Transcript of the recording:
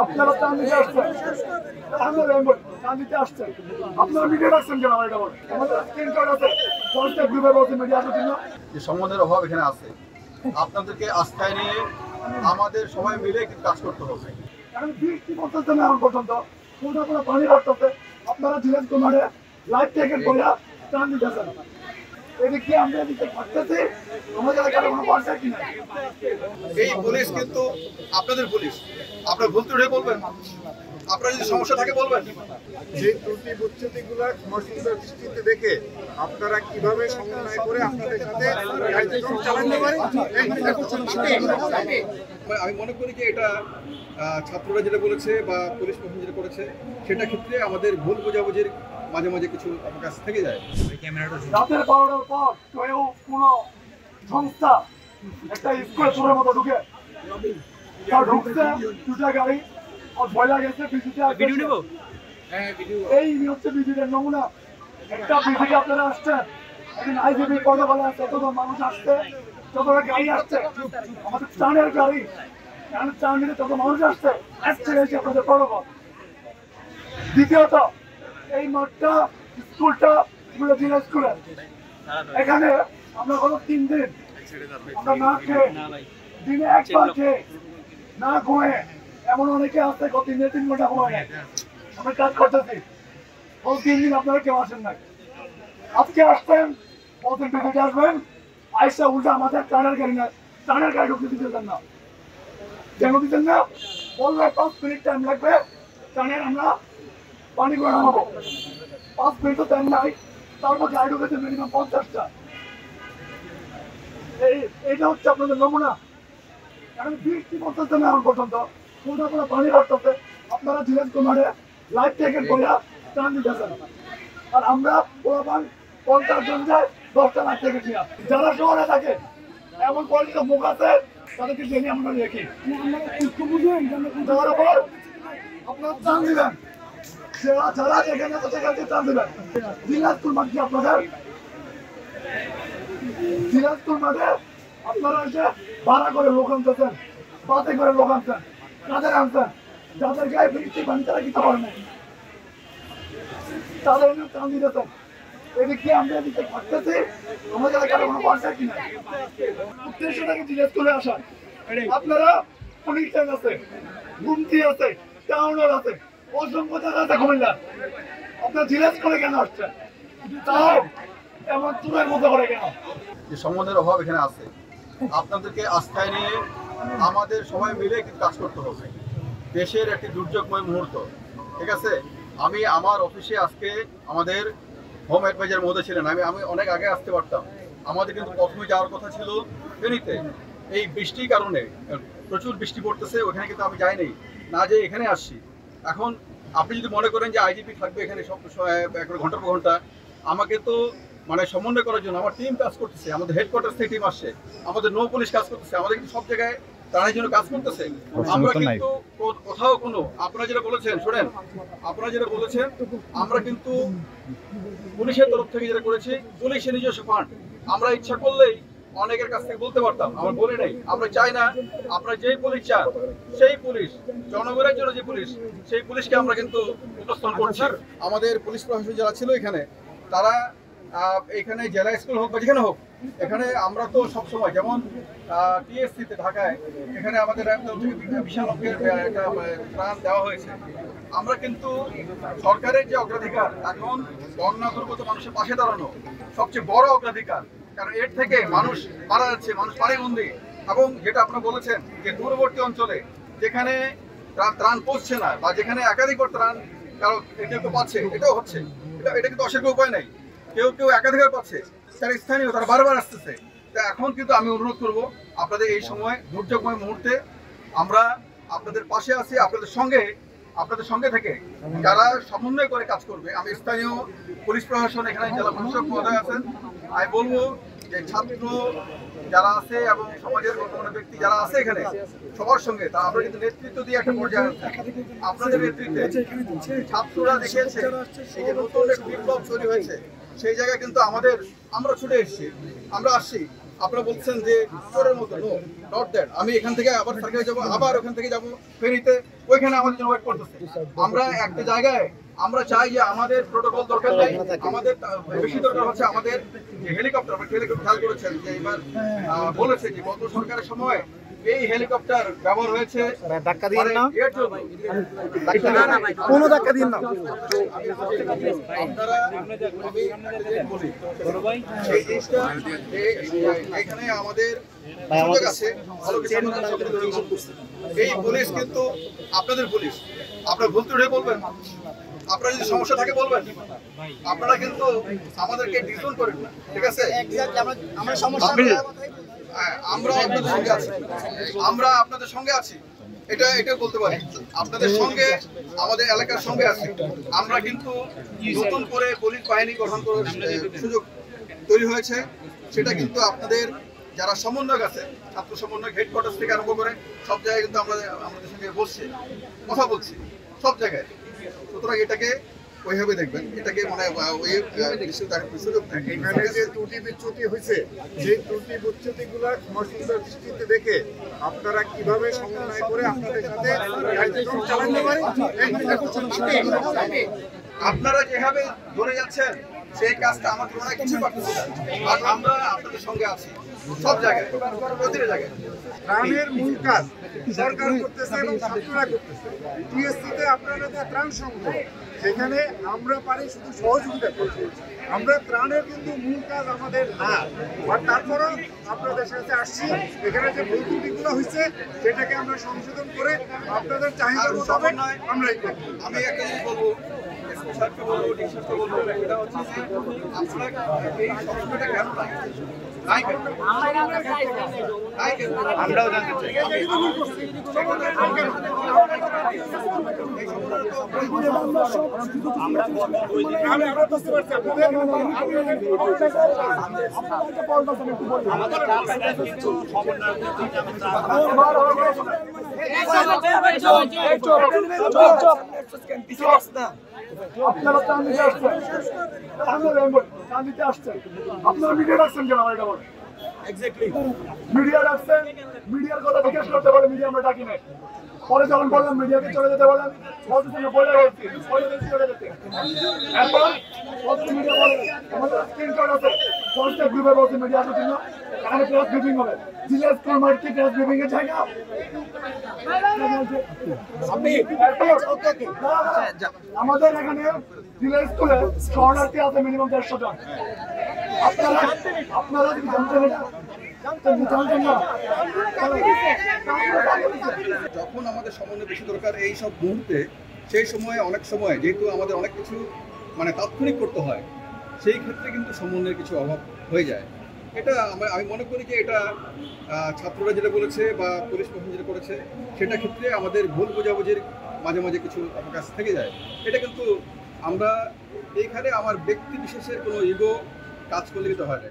আপনারা ত্রাণ দিতে আসছেন, ত্রাণ দিতে আসছেন, আপনারা মিডিয়া রাখছেন কেন? আমার এটা বলেন। আমাদের স্ক্রিনশট আছে, পঞ্চায়েত গ্রুপে বলছে মিডিয়া আসার জন্য যে সম্বন্ধের অভাব এখানে আছে। আপনাদেরকে আস্থায় নিয়ে আমাদের সবাই মিলে কিন্তু কাজ করতে হবে। এখন বৃষ্টি পড়তেছে না এখন পর্যন্ত, কোথাও কোনো পানি পড়তেছে, আপনারা জিজ্ঞেস কুমারে লাইফ জ্যাকেট পরে ত্রাণ দিতেছেন। এদিক দিয়ে আমরা এদিকে থাকতেছি, আমাদের এখানে কোনো পঞ্চায়েত কি নাই। এই পুলিশ কিন্তু আপনাদের পুলিশ, আপনার ভুল ত্রুটি বলবেন, আপনার যদি সমস্যা থাকে বলবেন। যে ত্রুটি বিচ্যুতিগুলো ক্ষমাসুন্দর দৃষ্টিতে দেখে আপনারা কিভাবে সমন্বয় করে আপনাদের সাথে কার্যক্রম চালাতে পারেন। আমি মনে করি যে এটা ছাত্ররা যেটা বলেছে বা পুলিশ প্রশাসন যেটা করেছে সেটা ক্ষেত্রে আমাদের ভুল বোঝাবুঝির মাঝে মাঝে কিছু অবকাশ থেকে যায়। রাতের 12টার পর কেউ কোনো সংস্থা একটা স্কুলের চোরের মতো ঢুকে তার ঢুকছে দুটা গাড়ি আর ভয় লাগেছে বিজিতে। এই হচ্ছে বিজিতের নমুনা। একটা বিজিতে আপনারা আসছেন, একদিন আইজিবি পর্যায়ে আছে, যত মানুষ আসছে, যত গাড়ি আসছে, আমাদের ত্রাণের গাড়ি ত্রাণ নিতে যত মানুষ আসছে এসে আপনাদের পরবর্তী। দ্বিতীয়ত এই মাঠটা স্কুলটা জিলা স্কুলের, এখানে আমরা গত 3 দিন আমরা না খেয়ে, দিনে একবার খেয়ে না ঘুমে, এমন অনেকে আছে গত 3 ঘন্টা ঘুমায় না, আমরা কাজ করতেছি। গত 3 দিন আপনারা কেউ আসেন নাই, আজকে আসবেন, বলতেন বিদ্যুৎ আসবেন, আইসা উল্টা আমাদের ত্রাণের গাড়ি না, ত্রাণের গাড়ি ঢুকতে দিতেছেন না। কেন দিতেন না? বললে 5 মিনিট টাইম লাগবে, ত্রাণের আমরা পানি করে নামাবো, 5 মিনিটও দেন নাই, তারপর গাড়ি ঢুকেছে মিনিমাম 50টা। এইটা হচ্ছে আপনাদের নমুনা। এখন বৃষ্টি পড়তেছে না এখন পর্যন্ত, কোথাও কোনো পানি পড়তেছে, আপনারা জিজ্ঞেস কুমারে লাইফ জ্যাকেট পরে ত্রাণ দিতেছেন, আর আমরা 50 জন যায় 10টা লাইফ জ্যাকেট নিয়ে। যারা শহরে থাকে এমন পরিচিত মুখ আছে, তাদেরকে জেনে আমরা দেখি যাওয়ার পর আপনারা ত্রাণ দিবেন। যারা যেখানে আছে সেখান থেকে ত্রাণ দিবেন। দিনাজপুর মাঠ কি আপনাদের? দিনাজপুর মাঠে আপনারা এসে ভাড়া করে লোক আনতেছেন, বাসে করে লোক আনছেন, কাদের আনছেন? যাদের গায়ে বৃষ্টি পানি তারা কিছু করে নাই, তাদের ত্রাণ দিতেছেন। এদিকে আমরা এদিকে থাকতেছি, আমাদের এখানে কোনো পঞ্চায়েত কি নাই। উদ্দেশ্যটাকে জিজ্ঞেস করে আসা, আপনারা পুলিশ আছে, গুমতি আছে, টাউনার আছে, অসংখ্য জায়গা আছে কুমিল্লা, আপনার জিজ্ঞেস করে কেন আসছেন? তাও এমন চুরের মতো করে কেন? যে সম্বন্ধের অভাব এখানে আছে। আপনাদেরকে আস্থায় নিয়ে আমাদের সবাই মিলে কিন্তু কাজ করতে হবে। দেশের একটি দুর্যোগময় মুহূর্ত, ঠিক আছে। আমি আমার অফিসে আজকে আমাদের হোম অ্যাডভাইজার মধ্যে ছিলেন, আমি অনেক আগে আসতে পারতাম। আমাদের কিন্তু প্রথমে যাওয়ার কথা ছিল ফেনীতে, এই বৃষ্টির কারণে প্রচুর বৃষ্টি পড়তেছে, ওখানে কিন্তু আমি যাইনি, না যে এখানে আসছি। এখন আপনি যদি মনে করেন যে আইজিপি থাকবে এখানে সব ঘন্টার পর ঘন্টা, আমাকে তো মানে সমন্বয় করার জন্য আমার টিম কাজ করতেছে, আমাদের হেডকোয়ার্টার থেকে টিম আসছে, আমাদের নৌ পুলিশ কাজ করতেছে, আমাদের কিন্তু সব জায়গায় ত্রাণের জন্য কাজ করতেছে। আমরা কিন্তু কোথাও কোনো, আপনারা যেটা বলেছেন শোনেন, আপনারা যেটা বলেছেন, আমরা কিন্তু পুলিশের তরফ থেকে যেটা করেছি, পুলিশের নিজস্ব ফান্ড, আমরা ইচ্ছা করলেই অনেকের কাছ থেকে বলতে পারতাম, আমরা বলি নাই। আমরা চাই না আপনারা যেই পুলিশ চান সেই পুলিশ, জনগণের জন্য যে পুলিশ, সেই পুলিশকে আমরা কিন্তু উপস্থাপন করছি। আমাদের পুলিশ প্রশাসন যারা ছিল এখানে, তারা এখানে জেলা স্কুল হোক বা যেখানে হোক, এখানে আমরা তো সবসময় যেমন টিএসসিতে ঢাকায় এখানে আমাদের বিশাল অঙ্কের একটা ত্রাণ দেওয়া হয়েছে। আমরা কিন্তু সরকারের যে অগ্রাধিকার এখন বন্যা দুর্গত মানুষের পাশে দাঁড়ানো সবচেয়ে বড় অগ্রাধিকার, কারণ এর থেকে মানুষ মারা যাচ্ছে, মানুষ পানিবন্দী। এবং যেটা আপনারা বলেছেন যে দূরবর্তী অঞ্চলে যেখানে ত্রাণ পৌঁছছে না বা যেখানে একাধিকবার ত্রাণ কারো কেউ পাচ্ছে, এটাও হচ্ছে, এটা কিন্তু অস্বীকার উপায় নাই। কেউ একাধিকার পাচ্ছে, তারা স্থানীয়, তারা বারবার আসতেছে। তা এখন কিন্তু আমি অনুরোধ করব, আপনাদের এই সময় দুর্যোগময় মুহূর্তে আমরা আপনাদের পাশে আছি, আপনাদের সঙ্গে থেকে যারা সমন্বয় করে কাজ করবে। আমি স্থানীয় পুলিশ প্রশাসন, এখানে জেলা প্রশাসক মহোদয় আছেন, আমি বলবো যে ছাত্র যারা আছে এবং সমাজের গণ্যমান্য ব্যক্তি যারা আছে এখানে সবার সঙ্গে, তা আমরা কিন্তু নেতৃত্ব দিয়ে একটা পর্যায়ে আপনাদের নেতৃত্বে ছাত্ররা দেখেছে এই যে নতুন একটা বিপ্লব তৈরি হয়েছে, সেই জায়গায় কিন্তু আমরা ছুটে এসেছি, আমরা আসছি। আপনারা বলছেন যে চোরের মতো, নো নট দ্যাট। আমি এখান থেকে আবার সার্কেলে যাবো, আবার ওখান থেকে যাবো ফেরিতে, ওইখানে আমাদের জন্য ওয়েট করতেছে। আমরা একটা জায়গায় আমরা চাই যে আমাদের প্রোটোকল দরকার নেই, আমাদের বেশি দরকার হচ্ছে আমাদের যে হেলিকপ্টার। আমরা খেয়াল করেছেন যে এবার বলেছে যে গত সরকারের সময় এই হেলিকপ্টার ব্যবহার হয়েছে ধাক্কা দিন না, এর জন্য কোনো ধাক্কা দিন না। আপনারা আমি বলি এই জিনিসটা এখানে আমাদের সুযোগ আছে ভালো কিছু করছে। এই পুলিশ কিন্তু আপনাদের পুলিশ, আপনারা ভুল ত্রুটি বলবেন, আপনারা যদি সমস্যা থাকে বলবেন, আপনারা কিন্তু আমাদেরকে ডিসকাউন্ট করেন না, ঠিক আছে? আমরা আপনাদের সঙ্গে আছি, আমরা আপনাদের সঙ্গে আছি, এটা বলতে পারি। আপনাদের সঙ্গে আমাদের এলাকার সঙ্গে আছি। আমরা কিন্তু নতুন করে পুলিশ বাহিনী গঠন করার সুযোগ তৈরি হয়েছে। সেটা কিন্তু আপনাদের যারা সমন্বয়ক আছে, ছাত্র সমন্বয়ক হেডকোয়ার্টার থেকে আরম্ভ করে সব জায়গায় কিন্তু আমরা আমাদের সঙ্গে বসছি, কথা বলছি সব জায়গায়। সুতরাং এটাকে ওইভাবে দেখবেন, এটাকে মানে ওই সুযোগ নেই। এখানে যে ত্রুটি বিচ্যুতি হয়েছে, সেই ত্রুটি বিচ্যুতিগুলো ক্ষমাসুন্দর দৃষ্টিতে দেখে আপনারা কিভাবে সমন্বয় করে আপনাদের সাথে কার্যক্রম চালাতে পারেন। আপনারা যেভাবে ধরে যাচ্ছেন সেই কাজটা আমাদের অনেক কিছু পারতেছে, আর আমরা আপনাদের সঙ্গে আছি সব জায়গায়, প্রতিটা জায়গায়। ত্রাণের মূল কাজ সরকার করতেছে এবং ছাত্ররা করতেছে। টিএসসিতে আপনারা যে ত্রাণ সংগ্রহ, সেখানে আমরা পারি শুধু সহযোগিতা করতে। আমরা ত্রাণের কিন্তু মূল কাজ আমাদের না, আর তারপরও আপনাদের সাথে আসছি। এখানে যে ভুল ত্রুটিগুলো হয়েছে সেটাকে আমরা সংশোধন করে আপনাদের চাহিদা মোতাবেক আমরা আমি একটা জিনিস বলবো, স্যারকে বলবো, টিচারকে বলবো, এটা হচ্ছে যে আপনারা এই সমস্যাটা কেন নাই কেন? আমরাও জানতে চাই। আপনারা ত্রাণ দিতে আসছেন, ত্রাণ দিতে আসছেন, আপনারা মিডিয়া ডাকছেন কেন? আমার এটা বলেন। মিডিয়া ডাকছেন, মিডিয়ার কথা জিজ্ঞেস করতে পারে, মিডিয়া আমরা ডাকি নাই। পরে যখন বললাম মিডিয়াকে চলে যেতে বলেন, বলতেছেন বলে বলছি চলে যেতে। এখন বলতে মিডিয়া বলে আমাদের স্ক্রিনশট আছে, হোয়াটসঅ্যাপ গ্রুপে বলছে মিডিয়া আসার জন্য, এখানে প্রেস ব্রিফিং হবে। জিএস স্কুল মার্কেটে প্রেস ব্রিফিং এর জায়গা আমাদের এখানে জিএস স্কুলে শরণার্থী আছে মিনিমাম 150 জন। আপনারা কি জানতেন এটা? যখন আমাদের সমন্বয় বেশি দরকার এই সব মুহূর্তে, সেই সময়ে অনেক সময় যেহেতু আমাদের অনেক কিছু মানে তাৎক্ষণিক করতে হয়, সেই ক্ষেত্রে কিন্তু সমন্বয়ের কিছু অভাব হয়ে যায়। এটা আমি মনে করি যে এটা ছাত্ররা যেটা বলেছে বা পুলিশ প্রশাসন যেটা করেছে, সেটা ক্ষেত্রে আমাদের ভুল বোঝাবুঝির মাঝে মাঝে কিছু অবকাশ থেকে যায়। এটা কিন্তু আমরা এইখানে আমার ব্যক্তি বিশেষের কোনো ইগো কাজ করলে কিন্তু হয় না।